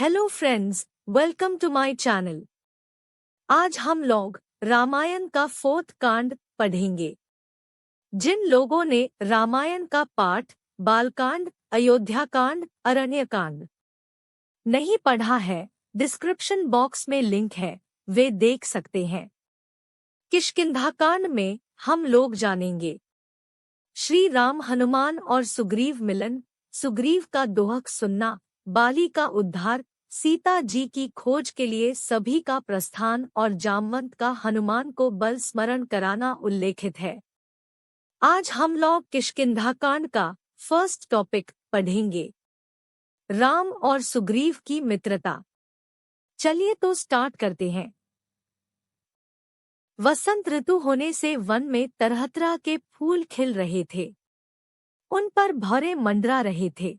Hello friends, welcome to my channel. आज हम लोग रामायण का 4th कांड पढ़ेंगे। जिन लोगों ने रामायण का पाठ बालकांड, अयोध्याकांड, अरण्यकांड नहीं पढ़ा है, डिस्क्रिप्शन बॉक्स में लिंक है, वे देख सकते हैं। किष्किंधाकांड में हम लोग जानेंगे श्री राम, हनुमान और सुग्रीव मिलन, सुग्रीव का दोहक सुनना, बाली का उद्धार, सीता जी की खोज के लिए सभी का प्रस्थान और जामवंत का हनुमान को बल स्मरण कराना उल्लेखित है। आज हम लोग किष्किंधाकांड का फर्स्ट टॉपिक पढ़ेंगे, राम और सुग्रीव की मित्रता। चलिए तो स्टार्ट करते हैं। वसंत ऋतु होने से वन में तरह तरह के फूल खिल रहे थे। उन पर भौरे मंडरा रहे थे।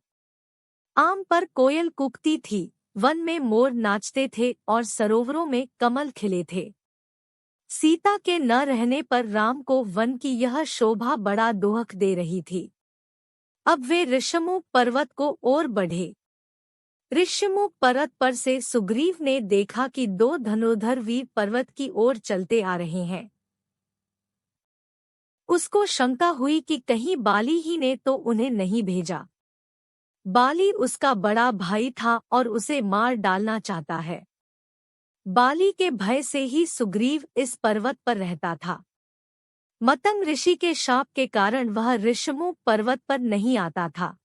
आम पर कोयल कूकती थी, वन में मोर नाचते थे और सरोवरों में कमल खिले थे। सीता के न रहने पर राम को वन की यह शोभा बड़ा दोहक दे रही थी। अब वे ऋष्यमुख पर्वत को ओर बढ़े। ऋष्यमुख पर्वत पर से सुग्रीव ने देखा कि 2 धनुर्धर वीर पर्वत की ओर चलते आ रहे हैं। उसको शंका हुई कि कहीं बाली ही ने तो उन्हें नहीं भेजा। बाली उसका बड़ा भाई था और उसे मार डालना चाहता है। बाली के भय से ही सुग्रीव इस पर्वत पर रहता था। मतंग ऋषि के शाप के कारण वह ऋष्यमुख पर्वत पर नहीं आता था।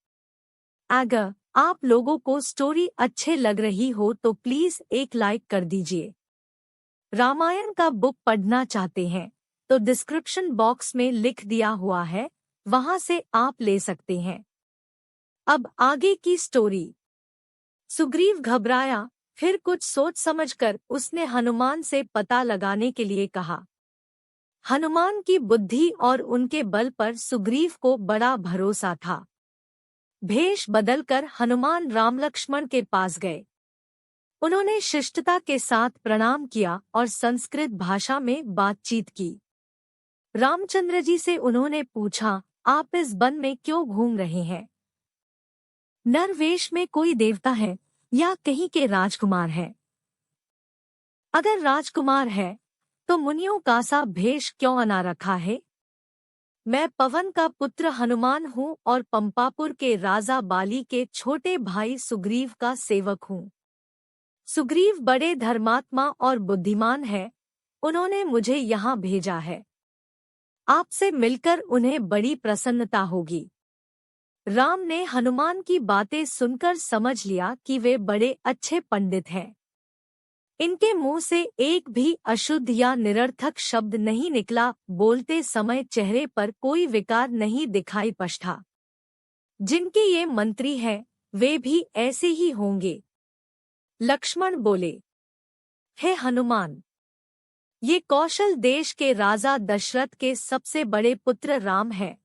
अगर आप लोगों को स्टोरी अच्छे लग रही हो तो प्लीज एक लाइक कर दीजिए। रामायण का बुक पढ़ना चाहते हैं तो डिस्क्रिप्शन बॉक्स में लिख दिया हुआ है, वहां से आप ले सकते हैं। अब आगे की स्टोरी। सुग्रीव घबराया, फिर कुछ सोच समझकर उसने हनुमान से पता लगाने के लिए कहा। हनुमान की बुद्धि और उनके बल पर सुग्रीव को बड़ा भरोसा था। भेष बदलकर हनुमान राम लक्ष्मण के पास गए। उन्होंने शिष्टता के साथ प्रणाम किया और संस्कृत भाषा में बातचीत की। रामचंद्र जी से उन्होंने पूछा, आप इस वन में क्यों घूम रहे हैं? नरवेश में कोई देवता है या कहीं के राजकुमार है? अगर राजकुमार है तो मुनियों का सा भेष क्यों बना रखा है? मैं पवन का पुत्र हनुमान हूँ और पंपापुर के राजा बाली के छोटे भाई सुग्रीव का सेवक हूँ। सुग्रीव बड़े धर्मात्मा और बुद्धिमान है, उन्होंने मुझे यहाँ भेजा है। आपसे मिलकर उन्हें बड़ी प्रसन्नता होगी। राम ने हनुमान की बातें सुनकर समझ लिया कि वे बड़े अच्छे पंडित हैं। इनके मुंह से एक भी अशुद्ध या निरर्थक शब्द नहीं निकला। बोलते समय चेहरे पर कोई विकार नहीं दिखाई पड़ता। जिनके ये मंत्री हैं, वे भी ऐसे ही होंगे। लक्ष्मण बोले, हे हनुमान, ये कौशल देश के राजा दशरथ के सबसे बड़े पुत्र राम है।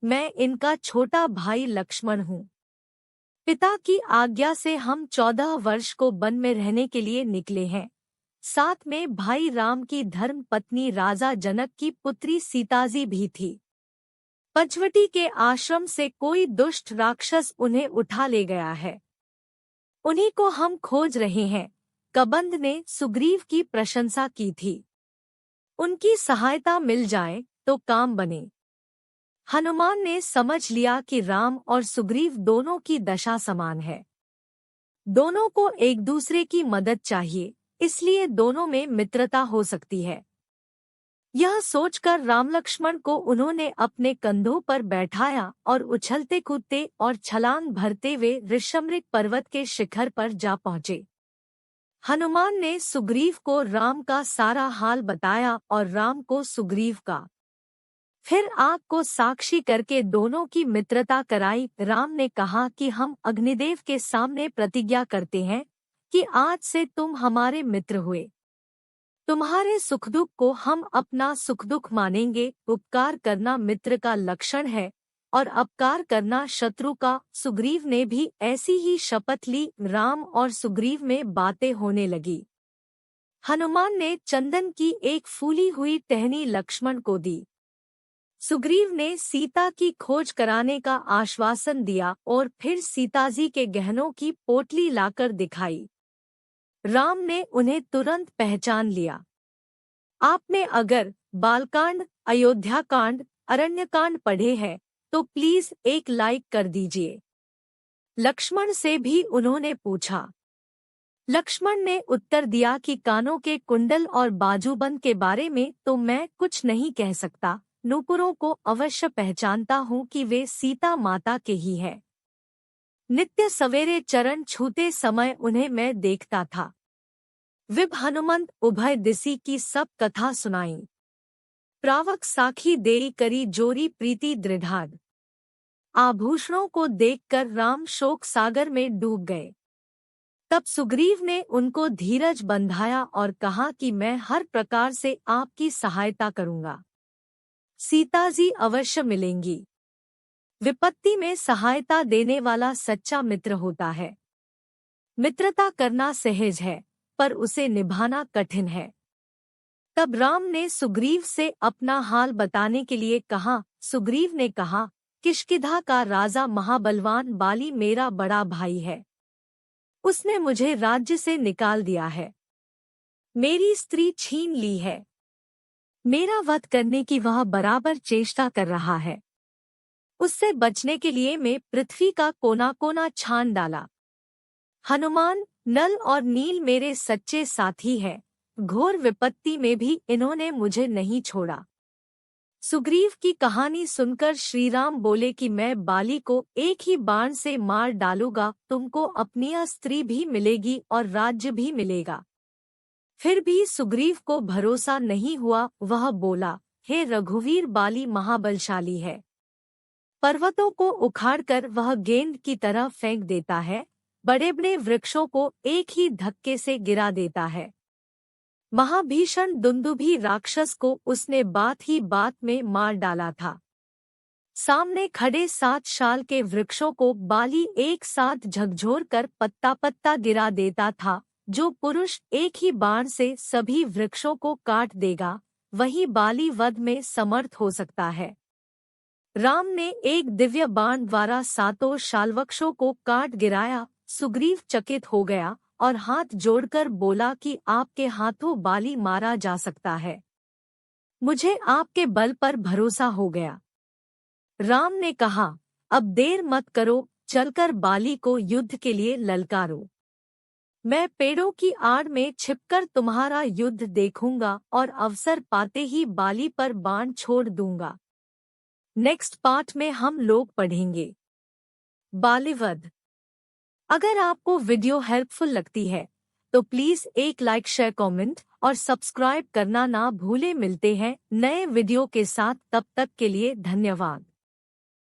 मैं इनका छोटा भाई लक्ष्मण हूँ। पिता की आज्ञा से हम 14 वर्ष को वन में रहने के लिए निकले हैं। साथ में भाई राम की धर्म पत्नी राजा जनक की पुत्री सीताजी भी थी। पंचवटी के आश्रम से कोई दुष्ट राक्षस उन्हें उठा ले गया है। उन्हीं को हम खोज रहे हैं। कबंध ने सुग्रीव की प्रशंसा की थी। उनकी सहायता मिल जाए तो काम बने। हनुमान ने समझ लिया कि राम और सुग्रीव दोनों की दशा समान है। दोनों को एक दूसरे की मदद चाहिए, इसलिए दोनों में मित्रता हो सकती है। यह सोचकर राम लक्ष्मण को उन्होंने अपने कंधों पर बैठाया और उछलते कूदते और छलांग भरते हुए ऋष्यमृग पर्वत के शिखर पर जा पहुँचे। हनुमान ने सुग्रीव को राम का सारा हाल बताया और राम को सुग्रीव का। फिर आग को साक्षी करके दोनों की मित्रता कराई। राम ने कहा कि हम अग्निदेव के सामने प्रतिज्ञा करते हैं कि आज से तुम हमारे मित्र हुए। तुम्हारे सुख दुख को हम अपना सुख दुख मानेंगे। उपकार करना मित्र का लक्षण है और अपकार करना शत्रु का। सुग्रीव ने भी ऐसी ही शपथ ली। राम और सुग्रीव में बातें होने लगी। हनुमान ने चंदन की एक फूली हुई टहनी लक्ष्मण को दी। सुग्रीव ने सीता की खोज कराने का आश्वासन दिया और फिर सीताजी के गहनों की पोटली लाकर दिखाई। राम ने उन्हें तुरंत पहचान लिया। आपने अगर बालकांड, अयोध्याकांड, अरण्यकांड पढ़े हैं तो प्लीज एक लाइक कर दीजिए। लक्ष्मण से भी उन्होंने पूछा। लक्ष्मण ने उत्तर दिया कि कानों के कुंडल और बाजूबंद के बारे में तो मैं कुछ नहीं कह सकता, नूपुरों को अवश्य पहचानता हूँ कि वे सीता माता के ही है। नित्य सवेरे चरण छूते समय उन्हें मैं देखता था। विभ हनुमंत उभय दिशि की सब कथा सुनाई। प्रावक साखी देई करी जोरी प्रीति दृढ़ाद। आभूषणों को देखकर राम शोक सागर में डूब गए। तब सुग्रीव ने उनको धीरज बंधाया और कहा कि मैं हर प्रकार से आपकी सहायता करूंगा। सीताजी अवश्य मिलेंगी। विपत्ति में सहायता देने वाला सच्चा मित्र होता है। मित्रता करना सहज है, पर उसे निभाना कठिन है। तब राम ने सुग्रीव से अपना हाल बताने के लिए कहा। सुग्रीव ने कहा, किष्किंधा का राजा महाबलवान बाली मेरा बड़ा भाई है। उसने मुझे राज्य से निकाल दिया है। मेरी स्त्री छीन ली है। मेरा वध करने की वह बराबर चेष्टा कर रहा है। उससे बचने के लिए मैं पृथ्वी का कोना कोना छान डाला। हनुमान, नल और नील मेरे सच्चे साथी हैं। घोर विपत्ति में भी इन्होंने मुझे नहीं छोड़ा। सुग्रीव की कहानी सुनकर श्रीराम बोले कि मैं बाली को एक ही बाण से मार डालूंगा, तुमको अपनी स्त्री भी मिलेगी और राज्य भी मिलेगा। फिर भी सुग्रीव को भरोसा नहीं हुआ। वह बोला, हे रघुवीर, बाली महाबलशाली है। पर्वतों को उखाड़कर वह गेंद की तरह फेंक देता है। बड़े बड़े वृक्षों को एक ही धक्के से गिरा देता है। महाभीषण दुंदुभी राक्षस को उसने बात ही बात में मार डाला था। सामने खड़े 7 साल के वृक्षों को बाली एक साथ झकझोर कर पत्ता पत्ता गिरा देता था। जो पुरुष एक ही बाण से सभी वृक्षों को काट देगा, वही बाली वध में समर्थ हो सकता है। राम ने एक दिव्य बाण द्वारा 7 शालवृक्षों को काट गिराया। सुग्रीव चकित हो गया और हाथ जोड़कर बोला कि आपके हाथों बाली मारा जा सकता है। मुझे आपके बल पर भरोसा हो गया। राम ने कहा, अब देर मत करो, चलकर बाली को युद्ध के लिए ललकारो। मैं पेड़ों की आड़ में छिपकर तुम्हारा युद्ध देखूंगा और अवसर पाते ही बाली पर बाण छोड़ दूंगा। नेक्स्ट पार्ट में हम लोग पढ़ेंगे बालीवध। अगर आपको वीडियो हेल्पफुल लगती है तो प्लीज एक लाइक, शेयर, कमेंट और सब्सक्राइब करना ना भूले। मिलते हैं नए वीडियो के साथ, तब तक के लिए धन्यवाद।